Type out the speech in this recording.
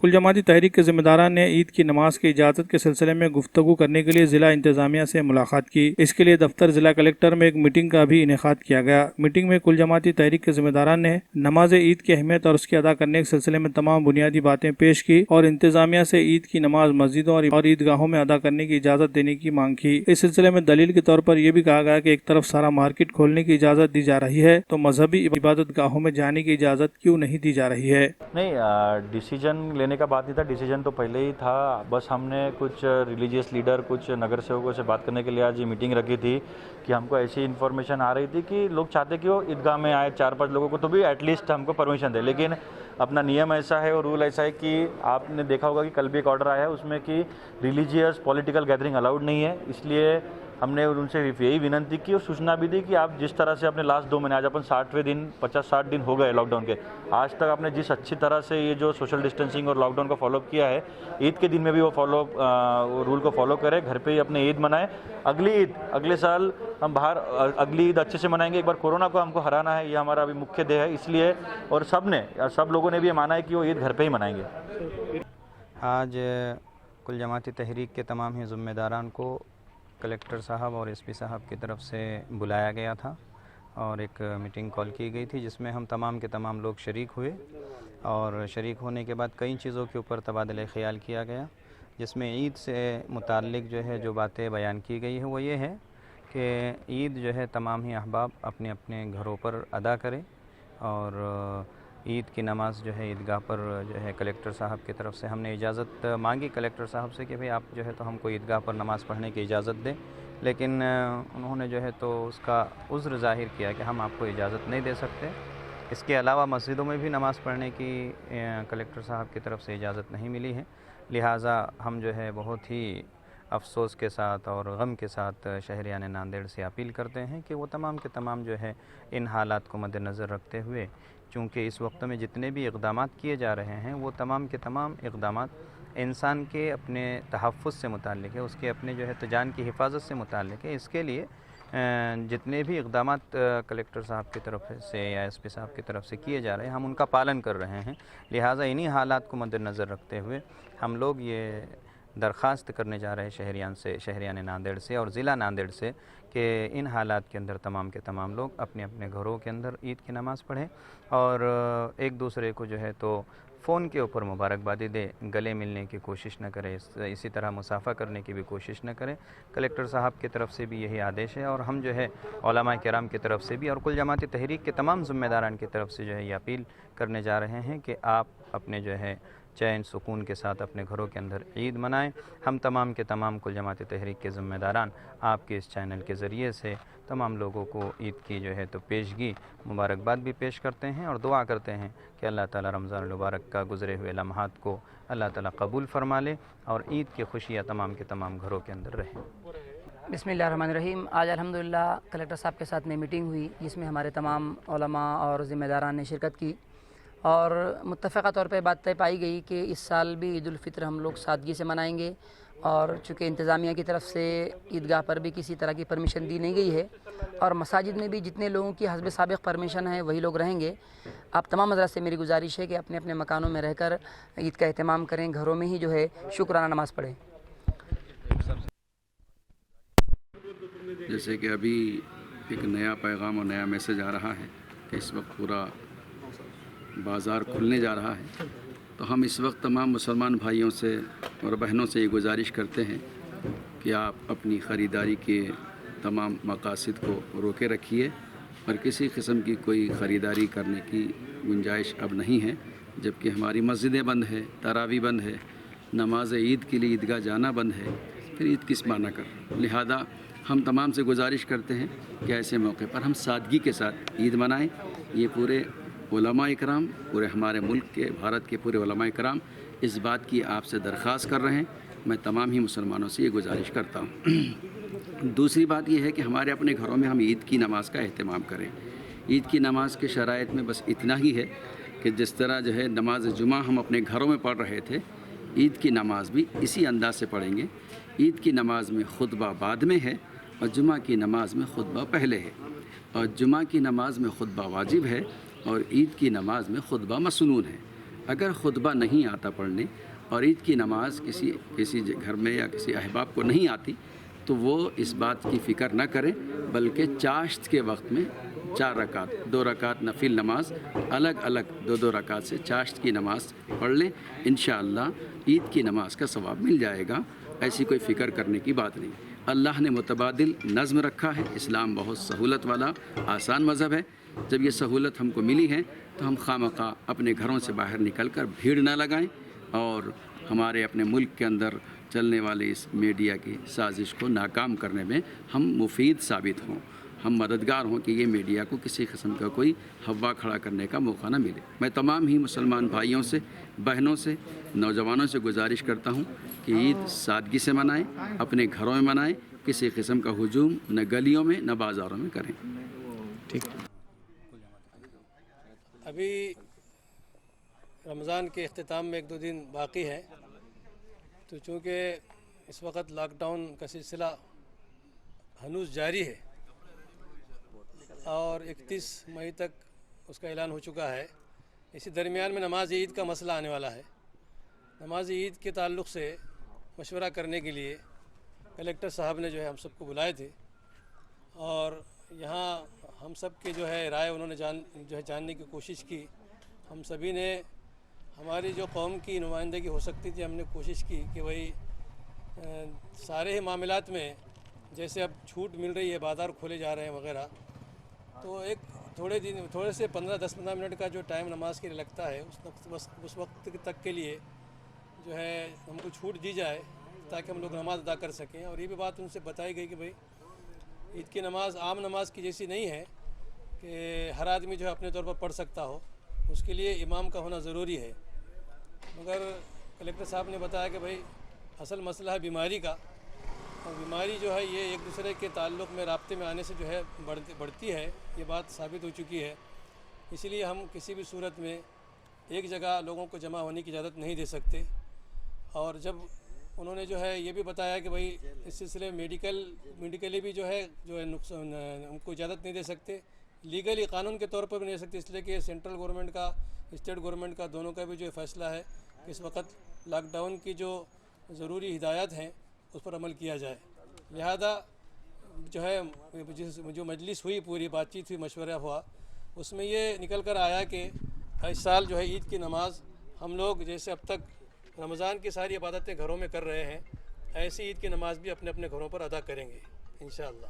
کل جماعتی تحریک کے ذمہ داران نے عید کی نماز کی اجازت کے سلسلے میں گفتگو کرنے کے لیے ضلع انتظامیہ سے ملاقات کی۔ اس کے لیے دفتر ضلع کلکٹر میں ایک میٹنگ کا بھی انعقاد کیا گیا۔ میٹنگ میں کل جماعتی تحریک کے ذمہ داران نے نماز عید کی اہمیت اور اس کی ادا کرنے کے سلسلے میں تمام بنیادی باتیں پیش کی اور انتظامیہ سے عید کی نماز مسجدوں اور عیدگاہوں میں ادا کرنے کی اجازت دینے کی مانگ کی۔ اس سلسلے میں دلیل کے طور پر یہ بھی کہا گیا کہ ایک طرف سارا مارکیٹ کھولنے کی اجازت دی جا رہی ہے تو مذہبی عبادت گاہوں میں جانے کی اجازت کیوں نہیں دی جا رہی ہے؟ نہیں، ڈیسیجن لینے کا بات نہیں تھا، ڈیسیجن تو پہلے ہی تھا۔ بس ہم نے کچھ ریلیجیس لیڈر، کچھ نگر سیوکوں سے بات کرنے کے لیے آج یہ میٹنگ رکھی تھی کہ ہم کو ایسی انفارمیشن آ رہی تھی کہ لوگ چاہتے کہ وہ عیدگاہ میں آئے 4-5 لوگوں کو تو بھی ایٹ لیسٹ ہم کو پرمیشن دے، لیکن اپنا نیم ایسا ہے اور رول ایسا ہے کہ آپ نے دیکھا ہوگا کہ کل بھی ایک آرڈر آیا ہے اس میں کہ ریلیجیس پولیٹیکل گیدرنگ الاؤڈ نہیں ہے۔ اس لیے ہم نے ان سے یہی ونتی کی اور سوچنا بھی دی کہ آپ جس طرح سے اپنے لاسٹ 2 مہینے، آج اپن 60ویں دن 50-60 دن ہو گئے لاک ڈاؤن کے، آج تک آپ نے جس اچھی طرح سے یہ جو سوشل ڈسٹینسنگ اور لاک ڈاؤن کا فالو اپ کیا ہے، عید کے دن میں بھی وہ رول کو فالو کرے، گھر پہ ہی اپنے عید منائے۔ اگلی عید اگلے سال ہم باہر اگلی عید اچھے سے منائیں گے۔ ایک بار کورونا کو ہم کو ہرانا ہے، یہ ہمارا ابھی مکھیہ دھیے ہے، اس لیے اور سب لوگوں نے بھی یہ مانا ہے کہ وہ عید گھر پہ ہی منائیں گے۔ آج کل جماعتی تحریک کے تمام ہی ذمہ داران کو کلکٹر صاحب اور ایس پی صاحب کی طرف سے بلایا گیا تھا اور ایک میٹنگ کال کی گئی تھی جس میں ہم تمام کے تمام لوگ شریک ہوئے، اور شریک ہونے کے بعد کئی چیزوں کے اوپر تبادلہ خیال کیا گیا، جس میں عید سے متعلق جو ہے جو باتیں بیان کی گئی ہے وہ یہ ہے کہ عید جو ہے تمام ہی احباب اپنے اپنے گھروں پر ادا کریں، اور عید کی نماز جو ہے عیدگاہ پر جو ہے کلکٹر صاحب کی طرف سے ہم نے اجازت مانگی کلکٹر صاحب سے کہ بھئی آپ جو ہے تو ہم کو عیدگاہ پر نماز پڑھنے کی اجازت دیں، لیکن انہوں نے جو ہے تو اس کا عذر ظاہر کیا کہ ہم آپ کو اجازت نہیں دے سکتے۔ اس کے علاوہ مسجدوں میں بھی نماز پڑھنے کی کلکٹر صاحب کی طرف سے اجازت نہیں ملی ہے، لہٰذا ہم جو ہے بہت ہی افسوس کے ساتھ اور غم کے ساتھ شہریان ناندیڑ سے اپیل کرتے ہیں کہ وہ تمام کے تمام جو ہے ان حالات کو مد نظر رکھتے ہوئے، چونکہ اس وقت میں جتنے بھی اقدامات کیے جا رہے ہیں وہ تمام کے تمام اقدامات انسان کے اپنے تحفظ سے متعلق ہے، اس کے اپنے جو ہے تو جان کی حفاظت سے متعلق ہے۔ اس کے لیے جتنے بھی اقدامات کلکٹر صاحب کی طرف سے یا ایس پی صاحب کی طرف سے کیے جا رہے ہیں ہم ان کا پالن کر رہے ہیں، لہٰذا انہی حالات کو مد نظر رکھتے ہوئے ہم لوگ یہ درخواست کرنے جا رہے ہیں شہریان ناندیڑ سے اور ضلع ناندیڑ سے کہ ان حالات کے اندر تمام کے تمام لوگ اپنے اپنے گھروں کے اندر عید کی نماز پڑھیں اور ایک دوسرے کو جو ہے تو فون کے اوپر مبارکبادی دے، گلے ملنے کی کوشش نہ کرے، اسی طرح مصافحہ کرنے کی بھی کوشش نہ کرے۔ کلکٹر صاحب کی طرف سے بھی یہی آدیش ہے اور ہم جو ہے علماء کرام کی طرف سے بھی اور کل جماعتی تحریک کے تمام ذمہ داران کی طرف سے جو ہے یہ اپیل کرنے جا رہے ہیں کہ آپ اپنے جو ہے چین سکون کے ساتھ اپنے گھروں کے اندر عید منائیں۔ ہم تمام کے تمام کل جماعتی تحریک کے ذمہ داران آپ کے اس چینل کے ذریعے سے تمام لوگوں کو عید کی جو ہے تو پیشگی مبارکباد بھی پیش کرتے ہیں اور دعا کرتے ہیں کہ اللہ تعالیٰ رمضان المبارک کا گزرے ہوئے لمحات کو اللہ تعالیٰ قبول فرما لے اور عید کی خوشیاں تمام کے تمام گھروں کے اندر رہیں۔ بسم اللہ الرحمن الرحیم۔ آج الحمدللہ کلکٹر صاحب کے ساتھ میں میٹنگ ہوئی جس میں ہمارے تمام علماء اور ذمہ داران نے شرکت کی اور متفقہ طور پہ بات طے پائی گئی کہ اس سال بھی عید الفطر ہم لوگ سادگی سے منائیں گے، اور چونکہ انتظامیہ کی طرف سے عیدگاہ پر بھی کسی طرح کی پرمیشن دی نہیں گئی ہے اور مساجد میں بھی جتنے لوگوں کی حسب سابق پرمیشن ہے وہی لوگ رہیں گے۔ آپ تمام حضرات سے میری گزارش ہے کہ اپنے اپنے مکانوں میں رہ کر عید کا اہتمام کریں، گھروں میں ہی جو ہے شکرانہ نماز پڑھیں۔ جیسے کہ ابھی ایک نیا پیغام اور نیا میسج آ رہا ہے کہ اس وقت پورا بازار کھلنے جا رہا ہے، تو ہم اس وقت تمام مسلمان بھائیوں سے اور بہنوں سے یہ گزارش کرتے ہیں کہ آپ اپنی خریداری کے تمام مقاصد کو روکے رکھیے اور کسی قسم کی کوئی خریداری کرنے کی گنجائش اب نہیں ہے، جبکہ ہماری مسجدیں بند ہے، تراویح بند ہے، نماز عید کے لیے عیدگاہ جانا بند ہے، پھر عید کس معنی کر۔ لہذا ہم تمام سے گزارش کرتے ہیں کہ ایسے موقع پر ہم سادگی کے ساتھ عید منائیں۔ یہ پورے علماء اکرام، پورے ہمارے ملک کے، بھارت کے پورے علماء اکرام اس بات کی آپ سے درخواست کر رہے ہیں، میں تمام ہی مسلمانوں سے یہ گزارش کرتا ہوں۔ دوسری بات یہ ہے کہ ہمارے اپنے گھروں میں ہم عید کی نماز کا اہتمام کریں۔ عید کی نماز کے شرائط میں بس اتنا ہی ہے کہ جس طرح جو ہے نماز جمعہ ہم اپنے گھروں میں پڑھ رہے تھے، عید کی نماز بھی اسی انداز سے پڑھیں گے۔ عید کی نماز میں خطبہ بعد میں ہے اور جمعہ کی نماز میں خطبہ پہلے ہے، اور جمعہ کی نماز میں خطبہ واجب ہے اور عید کی نماز میں خطبہ مسنون ہے۔ اگر خطبہ نہیں آتا پڑھنے اور عید کی نماز کسی گھر میں یا کسی احباب کو نہیں آتی تو وہ اس بات کی فکر نہ کریں، بلکہ چاشت کے وقت میں 4 رکعت 2 رکعت نفل نماز الگ الگ 2 رکعت سے چاشت کی نماز پڑھ لیں، انشاءاللہ عید کی نماز کا ثواب مل جائے گا۔ ایسی کوئی فکر کرنے کی بات نہیں۔ اللہ نے متبادل نظم رکھا ہے، اسلام بہت سہولت والا آسان مذہب ہے۔ جب یہ سہولت ہم کو ملی ہے تو ہم خواہ اپنے گھروں سے باہر نکل کر بھیڑ نہ لگائیں اور ہمارے اپنے ملک کے اندر چلنے والے اس میڈیا کی سازش کو ناکام کرنے میں ہم مفید ثابت ہوں، ہم مددگار ہوں کہ یہ میڈیا کو کسی قسم کا کوئی ہوا کھڑا کرنے کا موقع نہ ملے۔ میں تمام ہی مسلمان بھائیوں سے، بہنوں سے، نوجوانوں سے گزارش کرتا ہوں کہ عید سادگی سے منائیں، اپنے گھروں میں منائیں، کسی قسم کا ہجوم نہ گلیوں میں نہ بازاروں میں کریں۔ ٹھیک۔ ابھی رمضان کے اختتام میں 1-2 دن باقی ہے، تو چونکہ اس وقت لاک ڈاؤن کا سلسلہ ہنوز جاری ہے اور 31 مئی تک اس کا اعلان ہو چکا ہے، اسی درمیان میں نماز عید کا مسئلہ آنے والا ہے۔ نماز عید کے تعلق سے مشورہ کرنے کے لیے کلیکٹر صاحب نے جو ہے ہم سب کو بلائے تھے اور یہاں ہم سب کے جو ہے رائے انہوں نے جاننے کی کوشش کی۔ ہم سبھی نے ہماری جو قوم کی نمائندگی ہو سکتی تھی، ہم نے کوشش کی کہ بھئی سارے ہی معاملات میں جیسے اب چھوٹ مل رہی ہے، بازار کھولے جا رہے ہیں وغیرہ، تو ایک تھوڑے سے 10-15 منٹ کا جو ٹائم نماز کے لیے لگتا ہے اس وقت تک کے لیے جو ہے ہم کو چھوٹ دی جائے تاکہ ہم لوگ نماز ادا کر سکیں۔ اور یہ بھی بات ان سے بتائی گئی کہ بھئی عید کی نماز عام نماز کی جیسی نہیں ہے کہ ہر آدمی جو ہے اپنے طور پر پڑھ سکتا ہو، اس کے لیے امام کا ہونا ضروری ہے۔ مگر کلیکٹر صاحب نے بتایا کہ بھئی اصل مسئلہ ہے بیماری کا، اور بیماری جو ہے یہ ایک دوسرے کے تعلق میں رابطے میں آنے سے جو ہے بڑھتی ہے، یہ بات ثابت ہو چکی ہے۔ اسی لیے ہم کسی بھی صورت میں ایک جگہ لوگوں کو جمع ہونے کی اجازت نہیں دے سکتے۔ اور جب انہوں نے جو ہے یہ بھی بتایا کہ بھئی اس سلسلے میں میڈیکلی بھی جو ہے نقصان ہم کو اجازت نہیں دے سکتے، لیگلی قانون کے طور پر بھی نہیں دے سکتے، اس لیے کہ سینٹرل گورنمنٹ کا اسٹیٹ گورنمنٹ کا دونوں کا بھی جو فیصلہ ہے کہ اس وقت لاک ڈاؤن کی جو ضروری ہدایات ہیں اس پر عمل کیا جائے۔ لہذا جو ہے جو مجلس ہوئی، پوری بات چیت ہوئی، مشورہ ہوا، اس میں یہ نکل کر آیا کہ اس سال جو ہے عید کی نماز ہم لوگ جیسے اب تک رمضان کی ساری عبادتیں گھروں میں کر رہے ہیں، ایسی عید کی نماز بھی اپنے اپنے گھروں پر ادا کریں گے انشاءاللہ۔